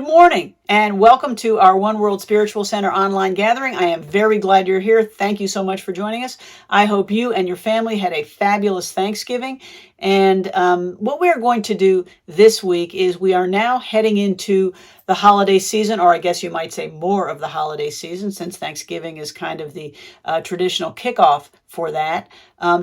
morning and welcome to our One World Spiritual Center online gathering. I am very glad you're here. Thank you so much for joining us. I hope you and your family had a fabulous Thanksgiving. And what we are going to do this week is we are now heading into the holiday season, or I guess you might say more of the holiday season, since Thanksgiving is kind of the traditional kickoff for that.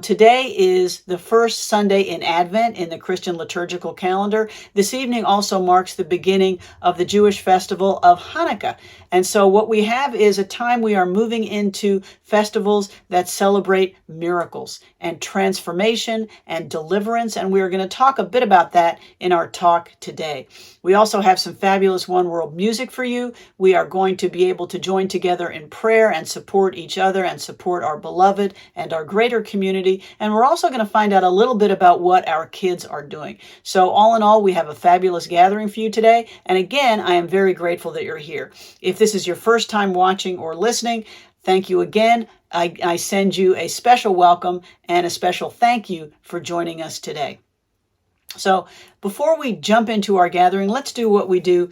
Today is the first Sunday in Advent in the Christian liturgical calendar. This evening also marks the beginning of the Jewish festival of Hanukkah. And so what we have is a time we are moving into festivals that celebrate miracles and transformation and deliverance. And we are going to talk a bit about that in our talk today. We also have some fabulous One World music for you. We are going to be able to join together in prayer and support each other and support our beloved and our greater community. And we're also going to find out a little bit about what our kids are doing. So all in all, we have a fabulous gathering for you today. And again, I am very grateful that you're here. If this is your first time watching or listening, thank you again. I send you a special welcome and a special thank you for joining us today. So before we jump into our gathering, let's do what we do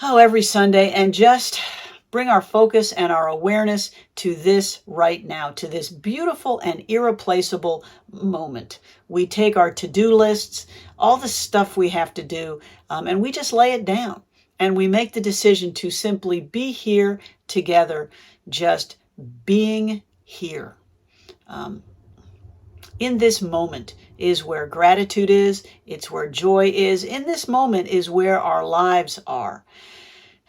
every Sunday and just bring our focus and our awareness to this right now, to this beautiful and irreplaceable moment. We take our to-do lists, all the stuff we have to do, and we just lay it down. And we make the decision to simply be here together, just being here. In this moment is where gratitude is. It's where joy is. In this moment is where our lives are.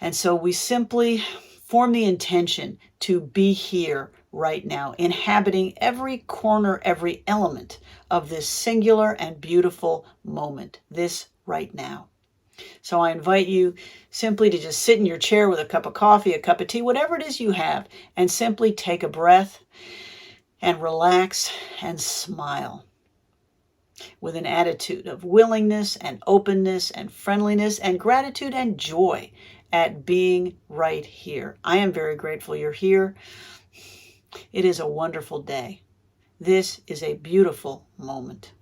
And so we simply form the intention to be here right now, inhabiting every corner, every element of this singular and beautiful moment, this right now. So I invite you simply to just sit in your chair with a cup of coffee, a cup of tea, whatever it is you have, and simply take a breath and relax and smile with an attitude of willingness and openness and friendliness and gratitude and joy at being right here. I am very grateful you're here. It is a wonderful day. This is a beautiful moment.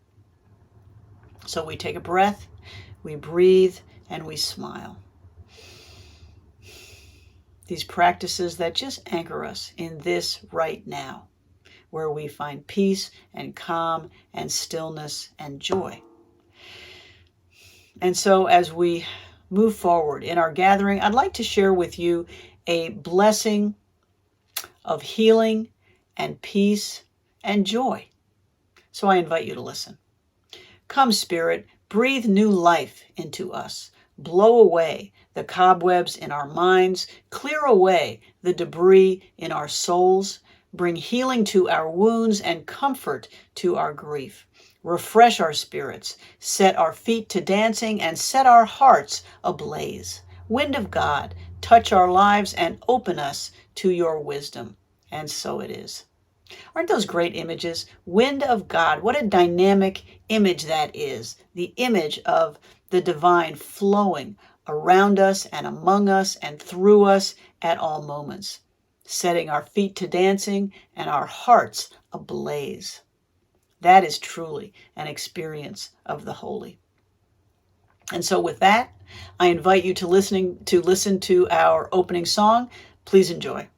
So we take a breath, we breathe, and we smile. These practices that just anchor us in this right now, where we find peace and calm and stillness and joy. And so as we move forward in our gathering, I'd like to share with you a blessing of healing and peace and joy. So I invite you to listen. Come, Spirit, breathe new life into us. Blow away the cobwebs in our minds. Clear away the debris in our souls. Bring healing to our wounds and comfort to our grief. Refresh our spirits. Set our feet to dancing and set our hearts ablaze. Wind of God, touch our lives and open us to your wisdom. And so it is. Aren't those great images? Wind of God, what a dynamic image that is. The image of the divine flowing around us and among us and through us at all moments, setting our feet to dancing and our hearts ablaze. That is truly an experience of the holy. And so with that, I invite you to listen to our opening song. Please enjoy.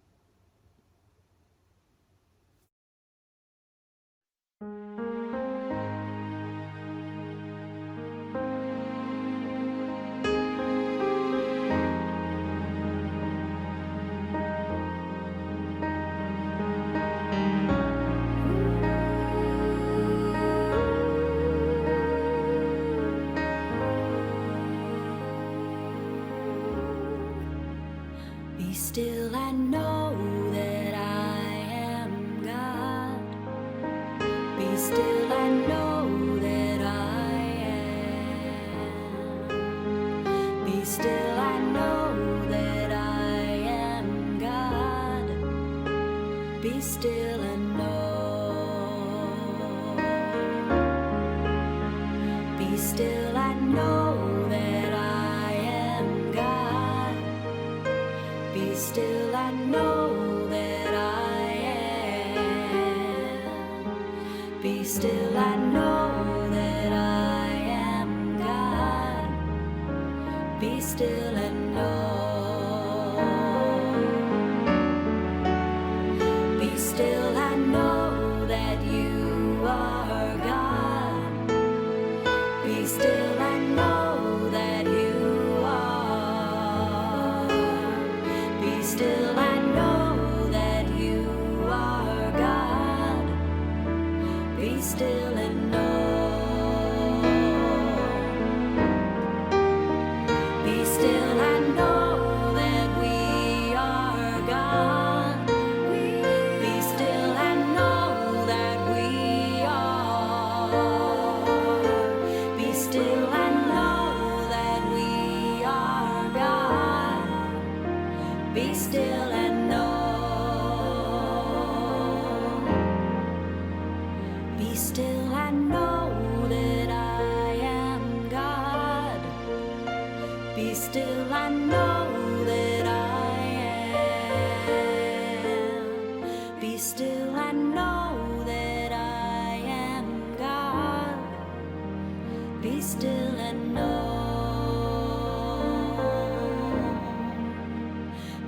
Be still and know that I am God. Be still and know that I am. Be still and know that I am God. Be still and know. Be still and know that I am God. Be still and know that I am. Be still and know that I am God. Be still and know. still and know that you are God. Be still and know. Be still and know that we are God. Be still and know that we are. Be still and know that we are God. Be still and know. Be still and know that I am God. Be still and know that I am. Be still and know that I am God. Be still and know.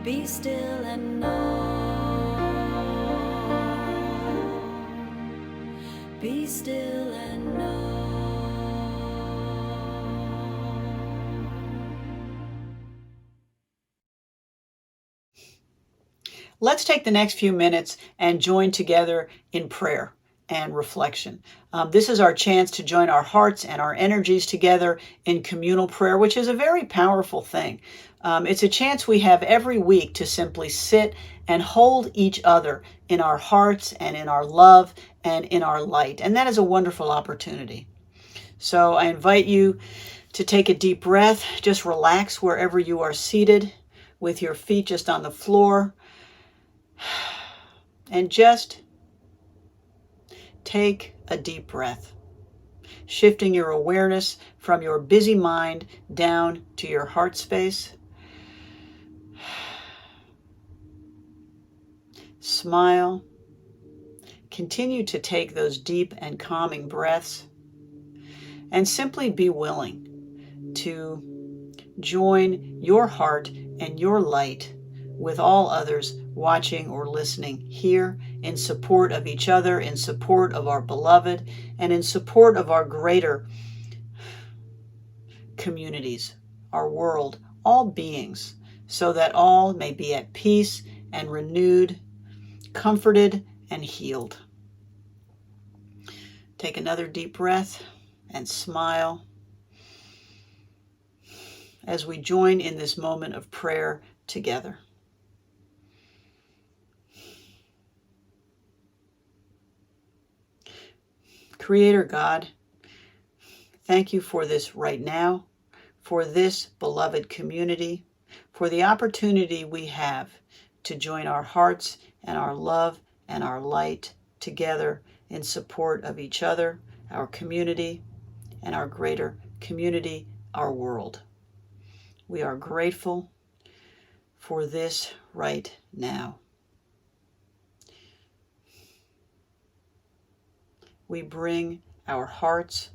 Be still and know. Be still and know. Let's take the next few minutes and join together in prayer and reflection. This is our chance to join our hearts and our energies together in communal prayer, which is a very powerful thing. It's a chance we have every week to simply sit and hold each other in our hearts and in our love and in our light. And that is a wonderful opportunity. So I invite you to take a deep breath. Just relax wherever you are seated with your feet just on the floor. And just take a deep breath, shifting your awareness from your busy mind down to your heart space. Smile. Continue to take those deep and calming breaths, and simply be willing to join your heart and your light with all others watching or listening here in support of each other, in support of our beloved, and in support of our greater communities, our world, all beings, so that all may be at peace and renewed, comforted and healed. Take another deep breath and smile as we join in this moment of prayer together. Creator God, thank you for this right now, for this beloved community, for the opportunity we have to join our hearts and our love and our light together in support of each other, our community, and our greater community, our world. We are grateful for this right now. We bring our hearts,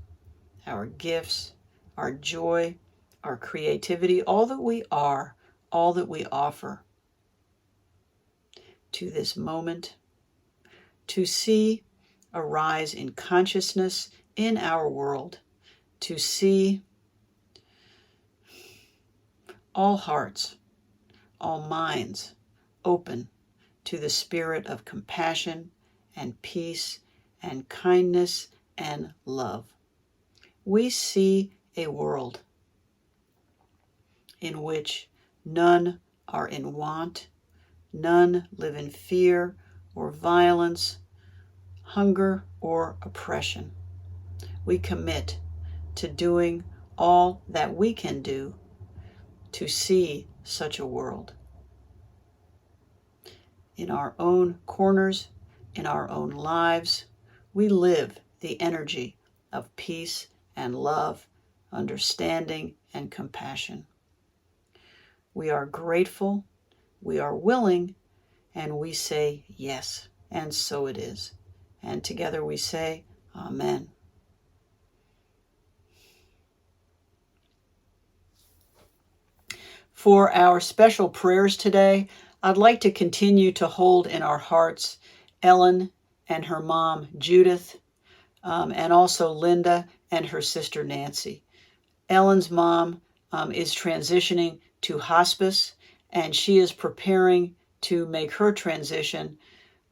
our gifts, our joy, our creativity, all that we are, all that we offer to this moment, to see a rise in consciousness in our world, to see all hearts, all minds open to the spirit of compassion and peace and kindness and love. We see a world in which none are in want, none live in fear or violence, hunger or oppression. We commit to doing all that we can do to see such a world. In our own corners, in our own lives, we live the energy of peace and love, understanding and compassion. We are grateful, we are willing, and we say yes, and so it is. And together we say, Amen. For our special prayers today, I'd like to continue to hold in our hearts Ellen and her mom, Judith, and also Linda and her sister, Nancy. Ellen's mom is transitioning to hospice, and she is preparing to make her transition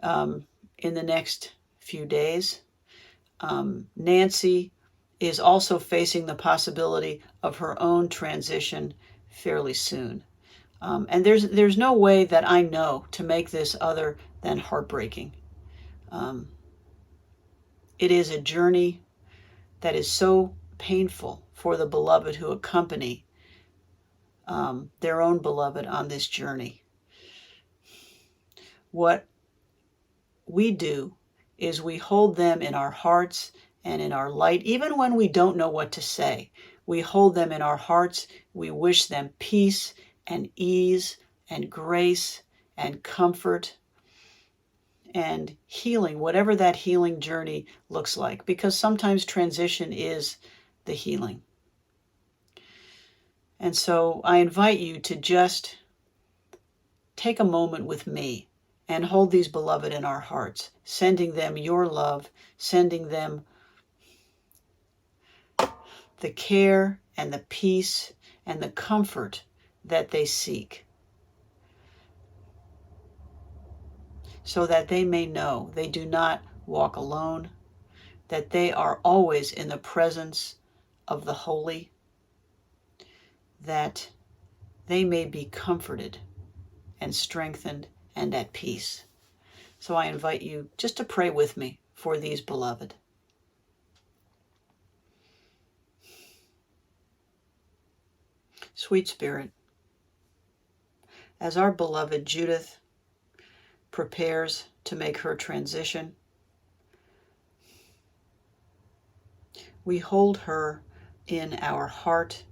in the next few days. Nancy is also facing the possibility of her own transition fairly soon. And there's no way that I know to make this other than heartbreaking. It is a journey that is so painful for the beloved who accompany their own beloved on this journey. What we do is we hold them in our hearts and in our light, even when we don't know what to say. We hold them in our hearts. We wish them peace and ease and grace and comfort and healing, whatever that healing journey looks like, because sometimes transition is the healing. And so I invite you to just take a moment with me and hold these beloved in our hearts, sending them your love, sending them the care and the peace and the comfort that they seek, so that they may know they do not walk alone, that they are always in the presence of the holy, that they may be comforted and strengthened and at peace. So I invite you just to pray with me for these beloved. Sweet Spirit, as our beloved Judith prepares to make her transition, we hold her in our heart,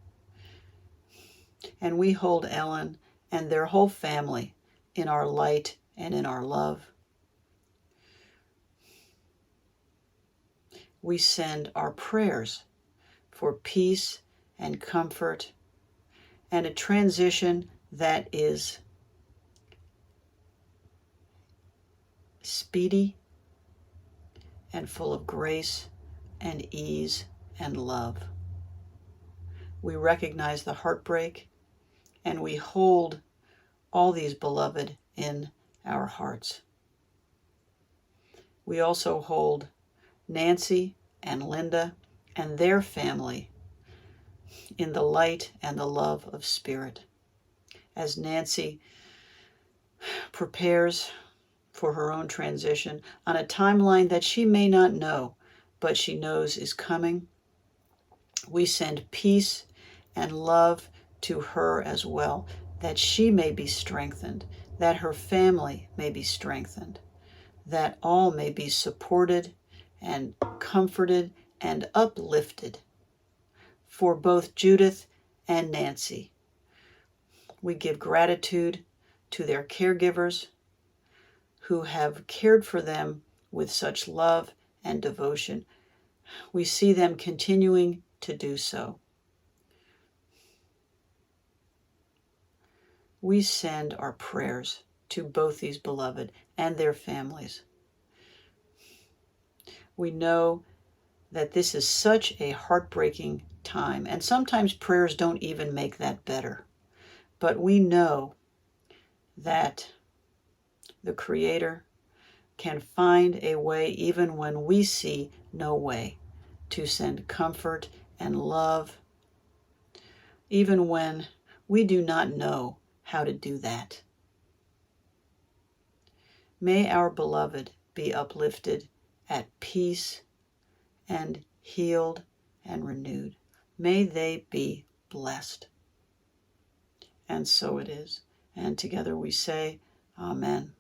and we hold Ellen and their whole family in our light and in our love. We send our prayers for peace and comfort and a transition that is speedy and full of grace and ease and love. We recognize the heartbreak, and we hold all these beloved in our hearts. We also hold Nancy and Linda and their family in the light and the love of Spirit, as Nancy prepares for her own transition on a timeline that she may not know, but she knows is coming. We send peace and love to her as well, that she may be strengthened, that her family may be strengthened, that all may be supported and comforted and uplifted. For both Judith and Nancy, we give gratitude to their caregivers who have cared for them with such love and devotion. We see them continuing to do so. We send our prayers to both these beloved and their families. We know that this is such a heartbreaking time, and sometimes prayers don't even make that better. But we know that the Creator can find a way, even when we see no way, to send comfort and love, even when we do not know how to do that. May our beloved be uplifted, at peace, and healed and renewed. May they be blessed. And so it is. And together we say, Amen.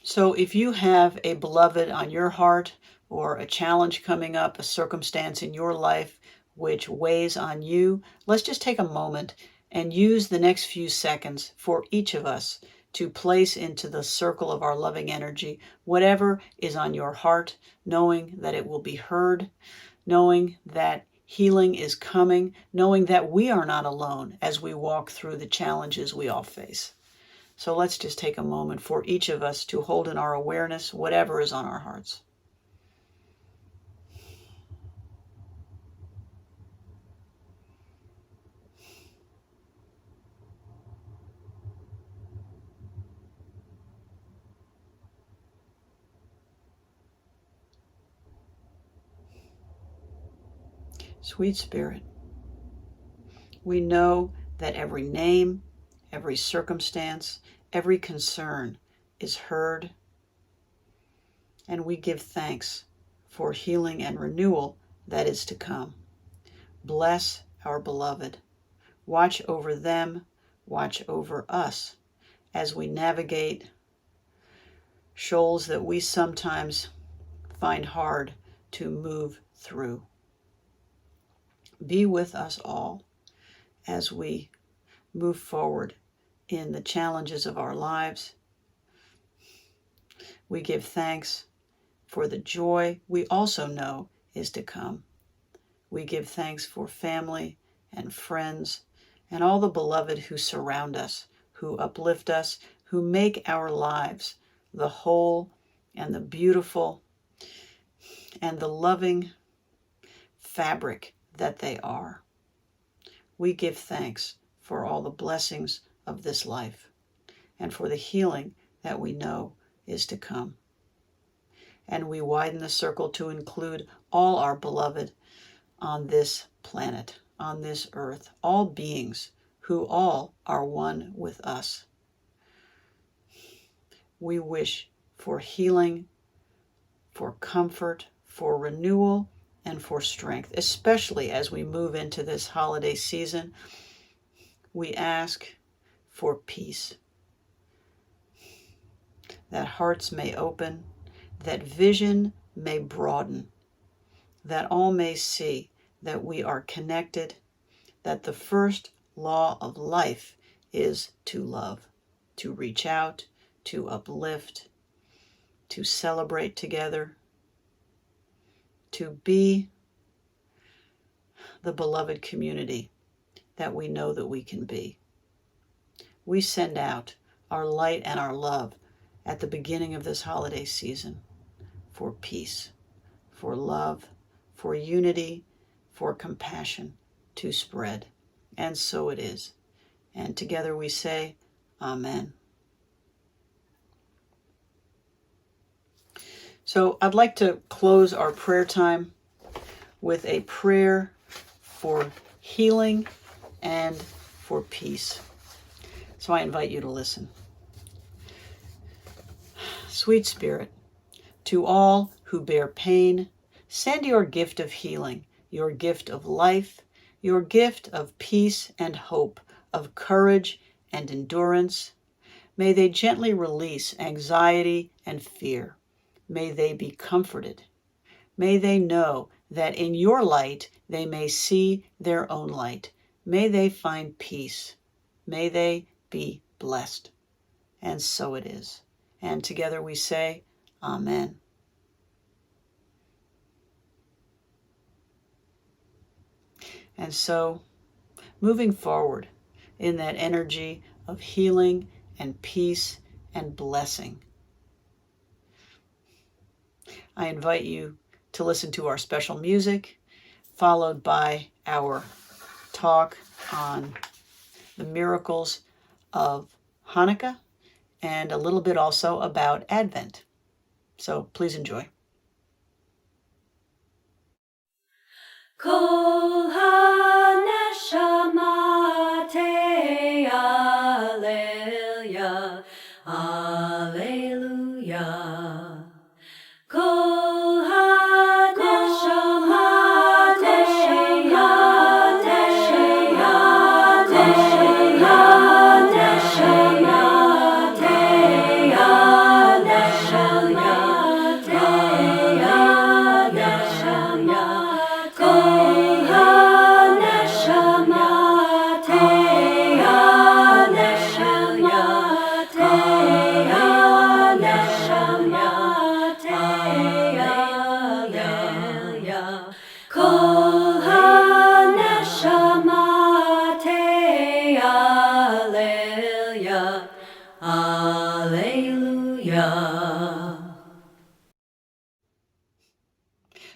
So if you have a beloved on your heart, or a challenge coming up, a circumstance in your life which weighs on you, let's just take a moment and use the next few seconds for each of us to place into the circle of our loving energy whatever is on your heart, knowing that it will be heard, knowing that healing is coming, knowing that we are not alone as we walk through the challenges we all face. So let's just take a moment for each of us to hold in our awareness whatever is on our hearts. Sweet Spirit, we know that every name, every circumstance, every concern is heard, and we give thanks for healing and renewal that is to come. Bless our beloved. Watch over them, watch over us as we navigate shoals that we sometimes find hard to move through. Be with us all as we move forward in the challenges of our lives. We give thanks for the joy we also know is to come. We give thanks for family and friends and all the beloved who surround us, who uplift us, who make our lives the whole and the beautiful and the loving fabric that they are. We give thanks for all the blessings of this life and for the healing that we know is to come. And we widen the circle to include all our beloved on this planet, on this earth, all beings who all are one with us. We wish for healing, for comfort, for renewal, and for strength, especially as we move into this holiday season. We ask for peace, that hearts may open, that vision may broaden, that all may see that we are connected, that the first law of life is to love, to reach out, to uplift, to celebrate together, to be the beloved community that we know that we can be. We send out our light and our love at the beginning of this holiday season for peace, for love, for unity, for compassion to spread. And so it is. And together we say, Amen. So I'd like to close our prayer time with a prayer for healing and for peace. So I invite you to listen. Sweet Spirit, to all who bear pain, send your gift of healing, your gift of life, your gift of peace and hope, of courage and endurance. May they gently release anxiety and fear. May they be comforted. May they know that in your light they may see their own light. May they find peace. May they be blessed. And so it is. And together we say, Amen. And so, moving forward in that energy of healing and peace and blessing, I invite you to listen to our special music, followed by our talk on the miracles of Hanukkah and a little bit also about Advent. So please enjoy. Kol ha-neshama Alleluia, Alleluia. Kol ha-neshama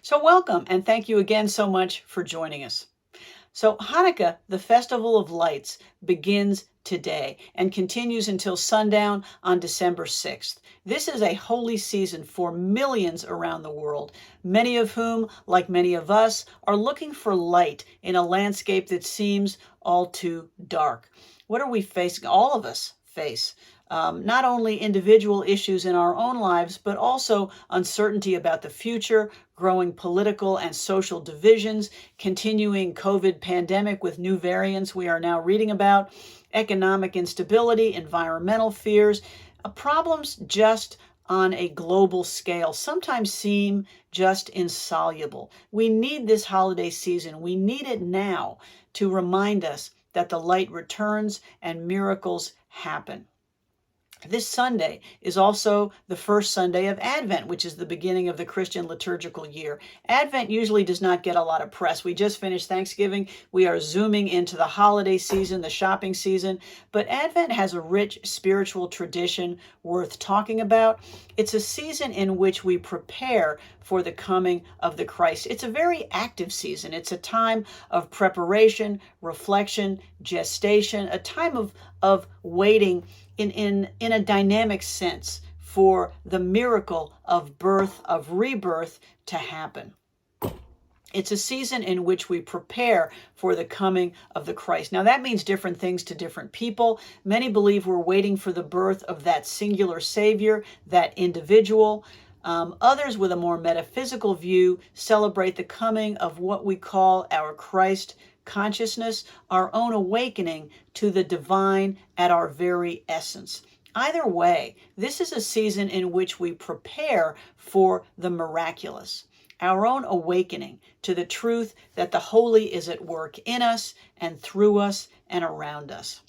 So welcome, and thank you again so much for joining us. So Hanukkah, the festival of lights, begins today and continues until sundown on December 6th. This is a holy season for millions around the world, many of whom, like many of us, are looking for light in a landscape that seems all too dark. What are we facing? All of us face not only individual issues in our own lives, but also uncertainty about the future, growing political and social divisions, continuing COVID pandemic with new variants we are now reading about, economic instability, environmental fears, problems just on a global scale sometimes seem just insoluble. We need this holiday season. We need it now to remind us that the light returns and miracles happen. This Sunday is also the first Sunday of Advent, which is the beginning of the Christian liturgical year. Advent usually does not get a lot of press. We just finished Thanksgiving. We are zooming into the holiday season, the shopping season. But Advent has a rich spiritual tradition worth talking about. It's a season in which we prepare for the coming of the Christ. It's a very active season. It's a time of preparation, reflection, gestation, a time of waiting in a dynamic sense for the miracle of birth, of rebirth to happen. It's a season in which we prepare for the coming of the Christ. Now, that means different things to different people. Many believe we're waiting for the birth of that singular Savior, that individual. Others, with a more metaphysical view, celebrate the coming of what we call our Christ consciousness, our own awakening to the divine at our very essence. Either way, this is a season in which we prepare for the miraculous, our own awakening to the truth that the holy is at work in us and through us and around us.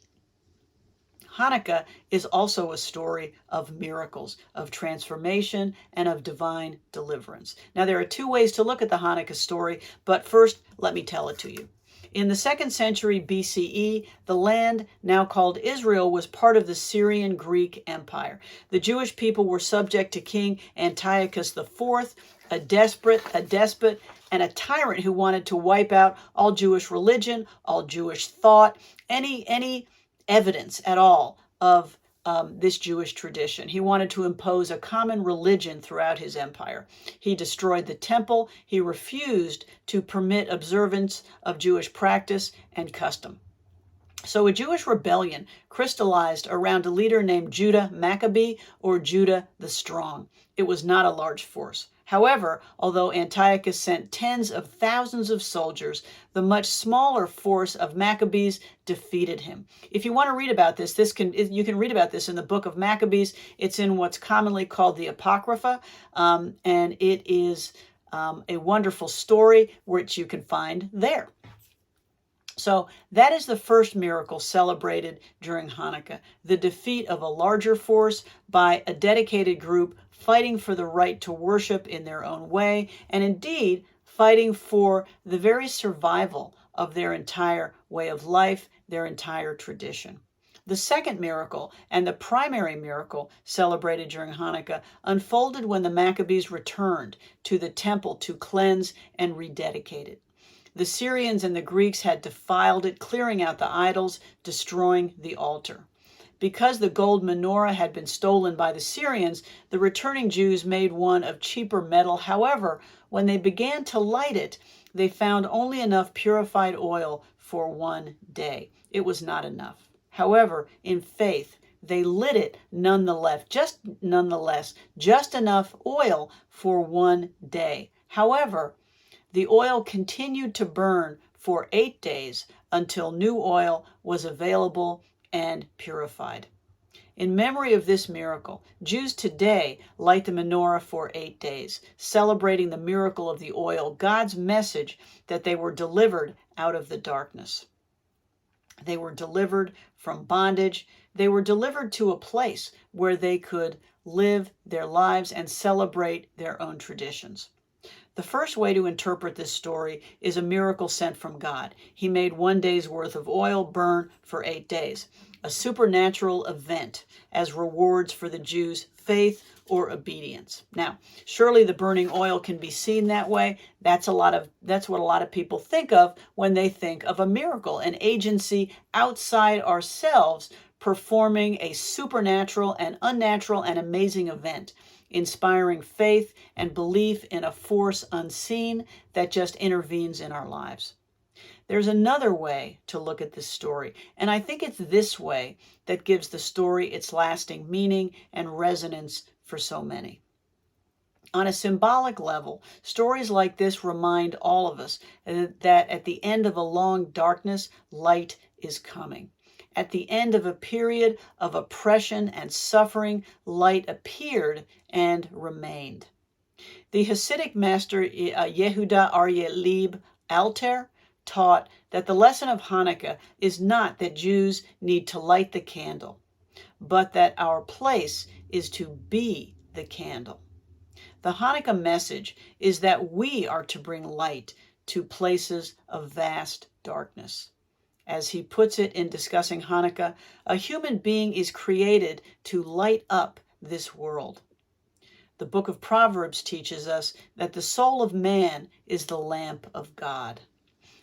Hanukkah is also a story of miracles, of transformation, and of divine deliverance. Now, there are two ways to look at the Hanukkah story, but first, let me tell it to you. In the 2nd century BCE, the land now called Israel was part of the Syrian Greek Empire. The Jewish people were subject to King Antiochus IV, a despot, and a tyrant who wanted to wipe out all Jewish religion, all Jewish thought, any evidence at all of this Jewish tradition. He wanted to impose a common religion throughout his empire. He destroyed the temple. He refused to permit observance of Jewish practice and custom. So a Jewish rebellion crystallized around a leader named Judah Maccabee, or Judah the Strong. It was not a large force. However, although Antiochus sent tens of thousands of soldiers, the much smaller force of Maccabees defeated him. If you want to read about this, you can read about this in the book of Maccabees. It's in what's commonly called the Apocrypha, and it is a wonderful story which you can find there. So that is the first miracle celebrated during Hanukkah, the defeat of a larger force by a dedicated group fighting for the right to worship in their own way, and indeed fighting for the very survival of their entire way of life, their entire tradition. The second miracle, and the primary miracle celebrated during Hanukkah, unfolded when the Maccabees returned to the temple to cleanse and rededicate it. The Syrians and the Greeks had defiled it, clearing out the idols, destroying the altar. Because the gold menorah had been stolen by the Syrians, the returning Jews made one of cheaper metal. However, when they began to light it, they found only enough purified oil for 1 day. It was not enough. However, in faith, they lit it nonetheless, just enough oil for 1 day. However, the oil continued to burn for 8 days until new oil was available and purified. In memory of this miracle, Jews today light the menorah for 8 days, celebrating the miracle of the oil, God's message that they were delivered out of the darkness. They were delivered from bondage. They were delivered to a place where they could live their lives and celebrate their own traditions. The first way to interpret this story is a miracle sent from God. He made 1 day's worth of oil burn for 8 days, a supernatural event as rewards for the Jews' faith or obedience. Now, surely the burning oil can be seen that way. That's what a lot of people think of when they think of a miracle, an agency outside ourselves performing a supernatural and unnatural and amazing event, inspiring faith and belief in a force unseen that just intervenes in our lives. There's another way to look at this story, and I think it's this way that gives the story its lasting meaning and resonance for so many. On a symbolic level, stories like this remind all of us that at the end of a long darkness, light is coming. At the end of a period of oppression and suffering, light appeared and remained. The Hasidic master Yehuda Aryeh Leib Alter taught that the lesson of Hanukkah is not that Jews need to light the candle, but that our place is to be the candle. The Hanukkah message is that we are to bring light to places of vast darkness. As he puts it in discussing Hanukkah, a human being is created to light up this world. The book of Proverbs teaches us that the soul of man is the lamp of God.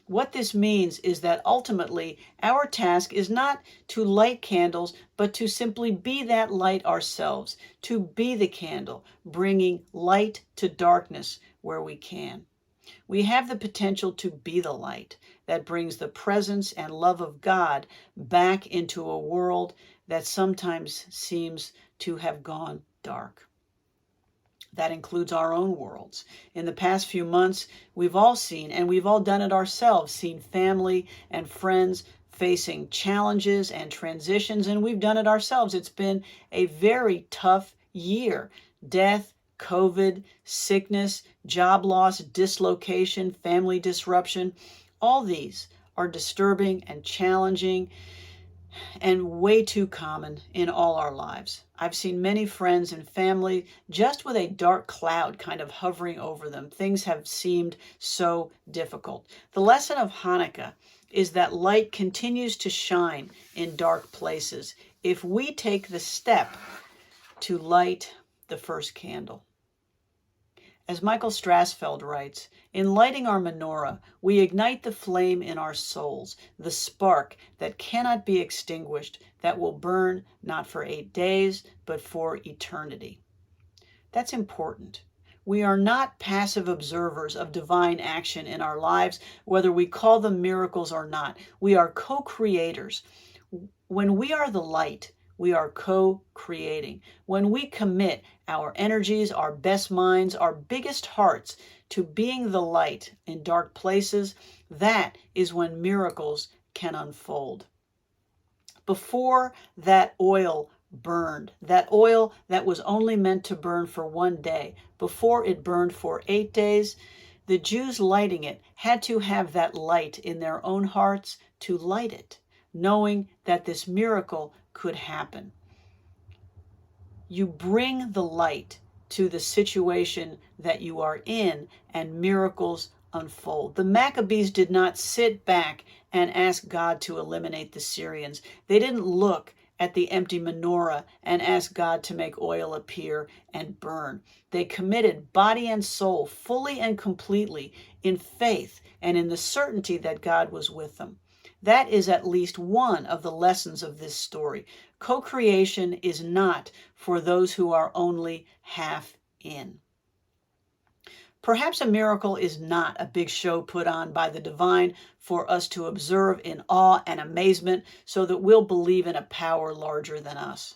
What this means is that ultimately our task is not to light candles, but to simply be that light ourselves, to be the candle, bringing light to darkness where we can. We have the potential to be the light that brings the presence and love of God back into a world that sometimes seems to have gone dark. That includes our own worlds. In the past few months, we've all seen, and we've all done it ourselves, seen family and friends facing challenges and transitions, and we've done it ourselves. It's been a very tough year. Death, COVID, sickness, job loss, dislocation, family disruption, all these are disturbing and challenging and way too common in all our lives. I've seen many friends and family just with a dark cloud kind of hovering over them. Things have seemed so difficult. The lesson of Hanukkah is that light continues to shine in dark places if we take the step to light the first candle. As Michael Strassfeld writes, in lighting our menorah, we ignite the flame in our souls, the spark that cannot be extinguished, that will burn not for 8 days, but for eternity. That's important. We are not passive observers of divine action in our lives, whether we call them miracles or not. We are co-creators. When we are the light, we are co-creating. When we commit our energies, our best minds, our biggest hearts to being the light in dark places, that is when miracles can unfold. Before that oil burned, that oil that was only meant to burn for 1 day, before it burned for 8 days, the Jews lighting it had to have that light in their own hearts to light it, knowing that this miracle could happen. You bring the light to the situation that you are in, and miracles unfold. The Maccabees did not sit back and ask God to eliminate the Syrians. They didn't look at the empty menorah and ask God to make oil appear and burn. They committed body and soul fully and completely in faith and in the certainty that God was with them. That is at least one of the lessons of this story. Co-creation is not for those who are only half in. Perhaps a miracle is not a big show put on by the divine for us to observe in awe and amazement so that we'll believe in a power larger than us.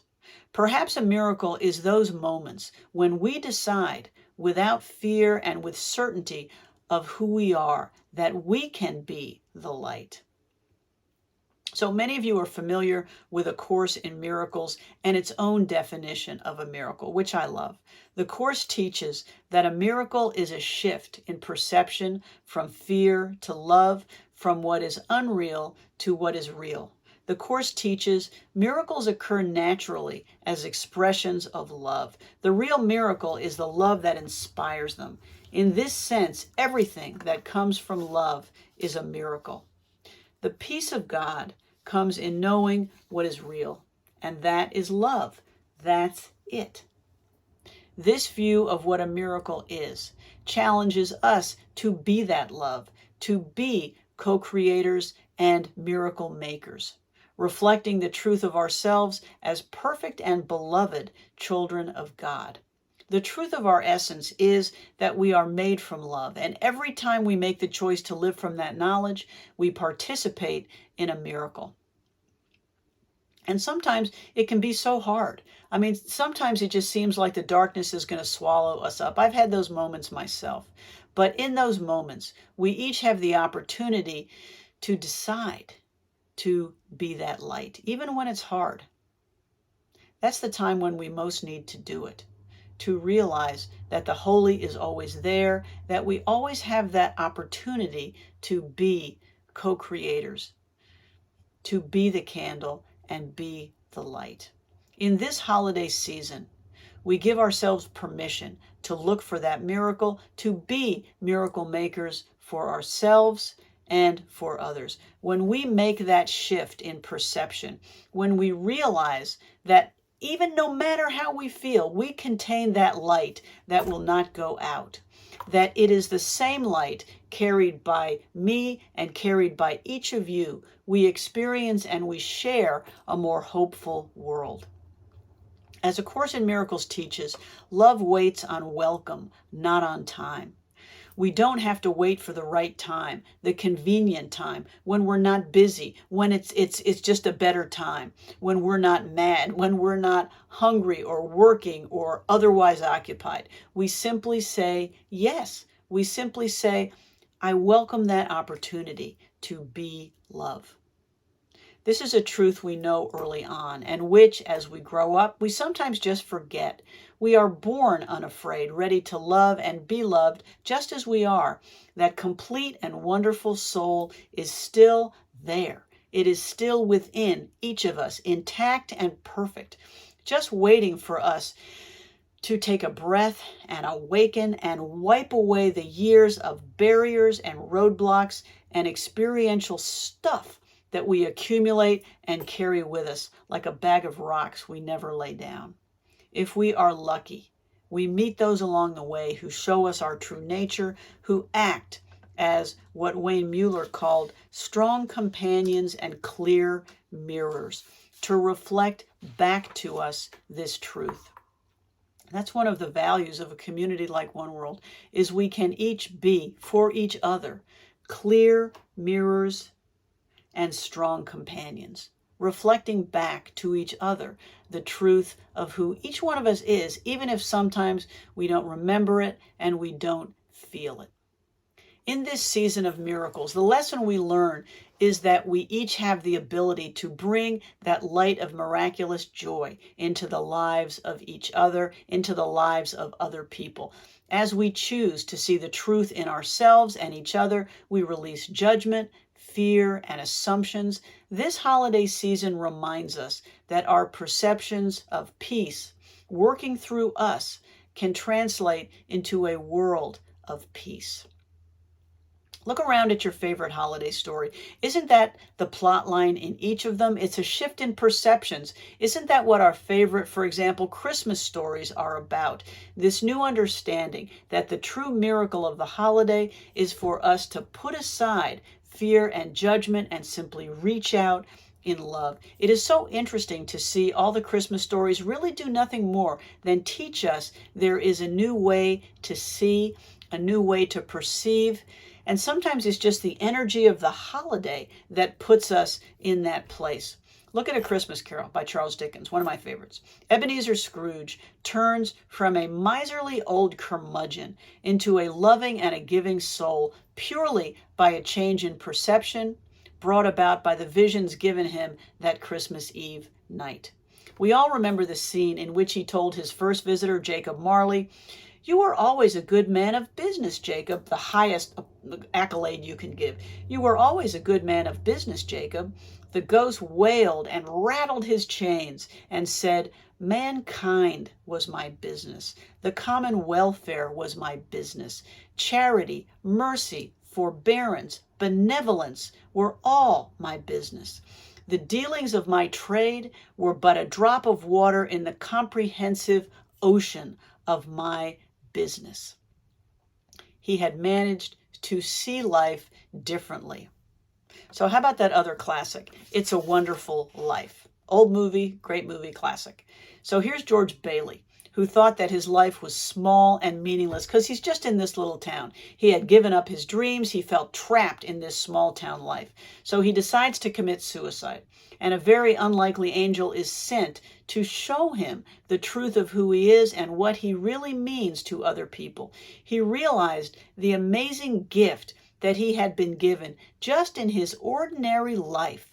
Perhaps a miracle is those moments when we decide without fear and with certainty of who we are that we can be the light. So many of you are familiar with A Course in Miracles and its own definition of a miracle, which I love. The Course teaches that a miracle is a shift in perception from fear to love, from what is unreal to what is real. The Course teaches miracles occur naturally as expressions of love. The real miracle is the love that inspires them. In this sense, everything that comes from love is a miracle. The peace of God comes in knowing what is real, and that is love. That's it. This view of what a miracle is challenges us to be that love, to be co-creators and miracle makers, reflecting the truth of ourselves as perfect and beloved children of God. The truth of our essence is that we are made from love, and every time we make the choice to live from that knowledge, we participate in a miracle. And sometimes it can be so hard. I mean, sometimes it just seems like the darkness is going to swallow us up. I've had those moments myself. But in those moments, we each have the opportunity to decide to be that light, even when it's hard. That's the time when we most need to do it, to realize that the holy is always there, that we always have that opportunity to be co-creators, to be the candle and be the light. In this holiday season, we give ourselves permission to look for that miracle, to be miracle makers for ourselves and for others. When we make that shift in perception, when we realize that even no matter how we feel, we contain that light that will not go out, that it is the same light carried by me and carried by each of you, we experience and we share a more hopeful world. As A Course in Miracles teaches, love waits on welcome, not on time. We don't have to wait for the right time, the convenient time, when we're not busy, when it's just a better time, when we're not mad, when we're not hungry or working or otherwise occupied. We simply say yes. We simply say, I welcome that opportunity to be love. This is a truth we know early on, and which, as we grow up, we sometimes just forget. We are born unafraid, ready to love and be loved just as we are. That complete and wonderful soul is still there. It is still within each of us, intact and perfect, just waiting for us to take a breath and awaken and wipe away the years of barriers and roadblocks and experiential stuff that we accumulate and carry with us like a bag of rocks we never lay down. If we are lucky, we meet those along the way who show us our true nature, who act as what Wayne Mueller called strong companions and clear mirrors to reflect back to us this truth. That's one of the values of a community like One World, is we can each be for each other clear mirrors and strong companions, reflecting back to each other the truth of who each one of us is, even if sometimes we don't remember it and we don't feel it. In this season of miracles, the lesson we learn is that we each have the ability to bring that light of miraculous joy into the lives of each other, into the lives of other people. As we choose to see the truth in ourselves and each other, we release judgment, fear, and assumptions. This holiday season reminds us that our perceptions of peace working through us can translate into a world of peace. Look around at your favorite holiday story. Isn't that the plot line in each of them? It's a shift in perceptions. Isn't that what our favorite, for example, Christmas stories are about? This new understanding that the true miracle of the holiday is for us to put aside fear and judgment and simply reach out in love. It is so interesting to see all the Christmas stories really do nothing more than teach us there is a new way to see, a new way to perceive. And sometimes it's just the energy of the holiday that puts us in that place. Look at A Christmas Carol by Charles Dickens, one of my favorites. Ebenezer Scrooge turns from a miserly old curmudgeon into a loving and a giving soul purely by a change in perception brought about by the visions given him that Christmas Eve night. We all remember the scene in which he told his first visitor, Jacob Marley, "You were always a good man of business, Jacob," the highest accolade you can give. "You were always a good man of business, Jacob. The ghost wailed and rattled his chains and said, "Mankind was my business. The common welfare was my business. Charity, mercy, forbearance, benevolence were all my business. The dealings of my trade were but a drop of water in the comprehensive ocean of my business." He had managed to see life differently. So how about that other classic, It's a Wonderful Life? Old movie, great movie, classic. So here's George Bailey, who thought that his life was small and meaningless because he's just in this little town. He had given up his dreams. He felt trapped in this small town life. So he decides to commit suicide. And a very unlikely angel is sent to show him the truth of who he is and what he really means to other people. He realized the amazing gift that he had been given just in his ordinary life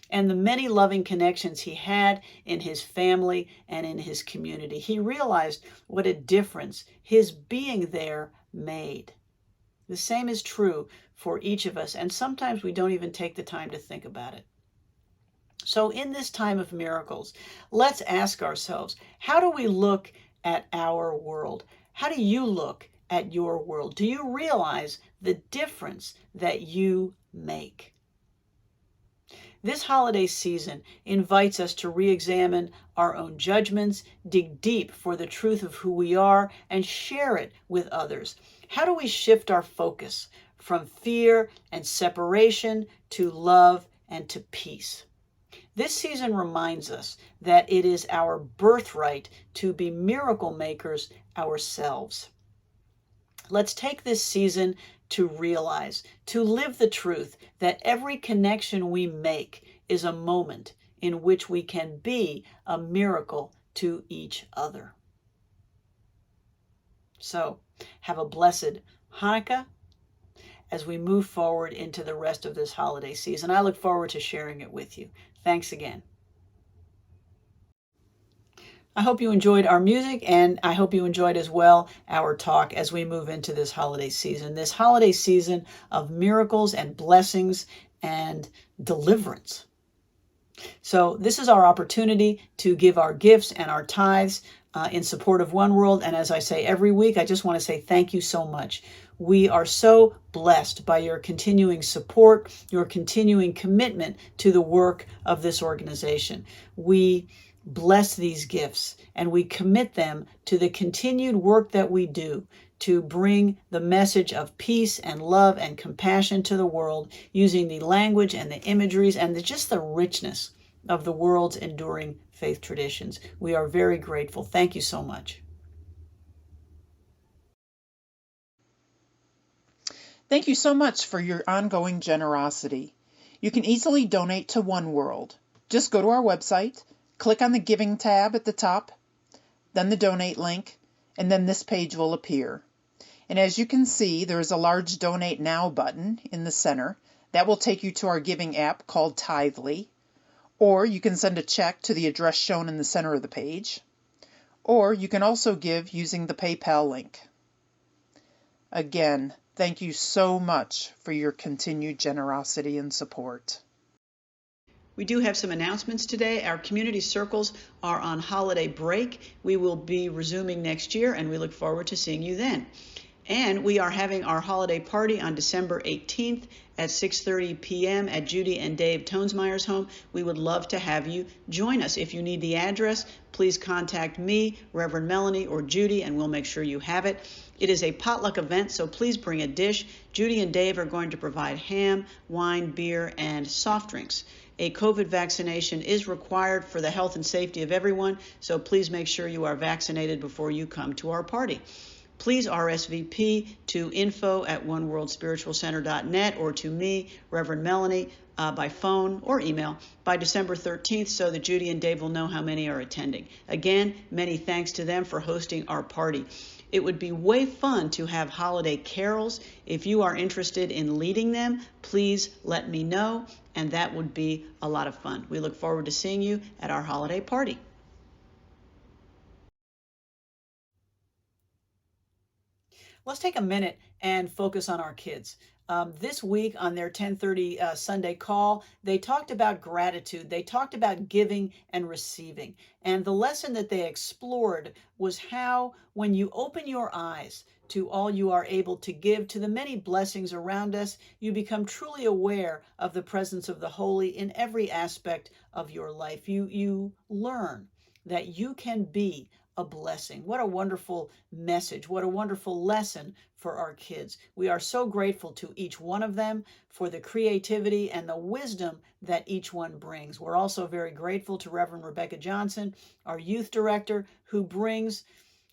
and the many loving connections he had in his family and in his community. He realized what a difference his being there made. The same is true for each of us, and sometimes we don't even take the time to think about it. So in this time of miracles, let's ask ourselves, how do we look at our world? How do you look at your world? Do you realize the difference that you make? This holiday season invites us to re-examine our own judgments, dig deep for the truth of who we are, and share it with others. How do we shift our focus from fear and separation to love and to peace? This season reminds us that it is our birthright to be miracle makers ourselves. Let's take this season to realize, to live the truth that every connection we make is a moment in which we can be a miracle to each other. So, have a blessed Hanukkah as we move forward into the rest of this holiday season. I look forward to sharing it with you. Thanks again. I hope you enjoyed our music, and I hope you enjoyed as well our talk as we move into this holiday season of miracles and blessings and deliverance. So this is our opportunity to give our gifts and our tithes in support of One World. And as I say every week, I just want to say thank you so much. We are so blessed by your continuing support, your continuing commitment to the work of this organization. We bless these gifts and we commit them to the continued work that we do to bring the message of peace and love and compassion to the world using the language and the imageries and just the richness of the world's enduring faith traditions. We are very grateful. Thank you so much. Thank you so much for your ongoing generosity. You can easily donate to One World. Just go to our website, click on the Giving tab at the top, then the Donate link, and then this page will appear. And as you can see, there is a large Donate Now button in the center. That will take you to our giving app called Tithely. Or you can send a check to the address shown in the center of the page. Or you can also give using the PayPal link. Again, thank you so much for your continued generosity and support. We do have some announcements today. Our community circles are on holiday break. We will be resuming next year, and we look forward to seeing you then. And we are having our holiday party on December 18th at 6:30 p.m. at Judy and Dave Tonesmeyer's home. We would love to have you join us. If you need the address, please contact me, Reverend Melanie, or Judy, and we'll make sure you have it. It is a potluck event, so please bring a dish. Judy and Dave are going to provide ham, wine, beer, and soft drinks. A COVID vaccination is required for the health and safety of everyone, so please make sure you are vaccinated before you come to our party. Please RSVP to info@oneworldspiritualcenter.net or to me, Reverend Melanie, by phone or email by December 13th so that Judy and Dave will know how many are attending. Again, many thanks to them for hosting our party. It would be way fun to have holiday carols. If you are interested in leading them, please let me know, and that would be a lot of fun. We look forward to seeing you at our holiday party. Let's take a minute and focus on our kids. this week on their 10:30 Sunday call, they talked about gratitude. They talked about giving and receiving. And the lesson that they explored was how, when you open your eyes to all you are able to give, to the many blessings around us, you become truly aware of the presence of the holy in every aspect of your life. You learn that you can be a blessing. What a wonderful message. What a wonderful lesson for our kids. We are so grateful to each one of them for the creativity and the wisdom that each one brings. We're also very grateful to Reverend Rebecca Johnson, our youth director, who brings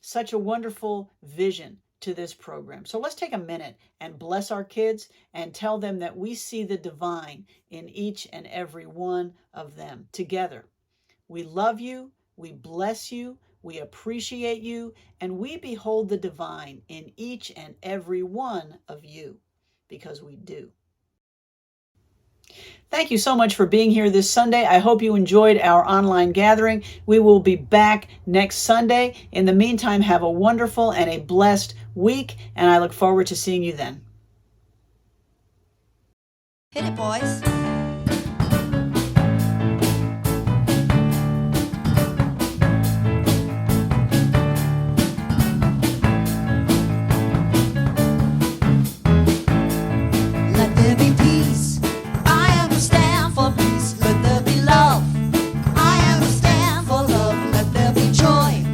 such a wonderful vision to this program. So let's take a minute and bless our kids and tell them that we see the divine in each and every one of them together. We love you. We bless you. We appreciate you, and we behold the divine in each and every one of you, because we do. Thank you so much for being here this Sunday. I hope you enjoyed our online gathering. We will be back next Sunday. In the meantime, have a wonderful and a blessed week, and I look forward to seeing you then. Hit it, boys. Let there be peace. I understand for peace. Let there be love. I understand for love. Let there be joy.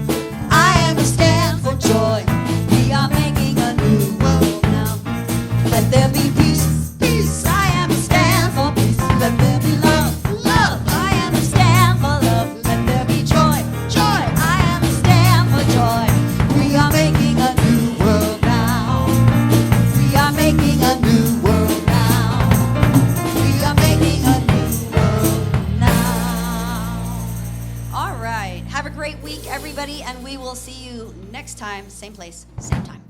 I understand for joy. We are making a new world now. Let there be peace. Peace. I understand for peace. Let there be love. Love. I understand for love. Let there be joy. Joy. I understand for joy. We are making a new world now. We are making a new world now. We are making a new world now. All right. Have a great week, everybody, and we will see you next time, same place, same time.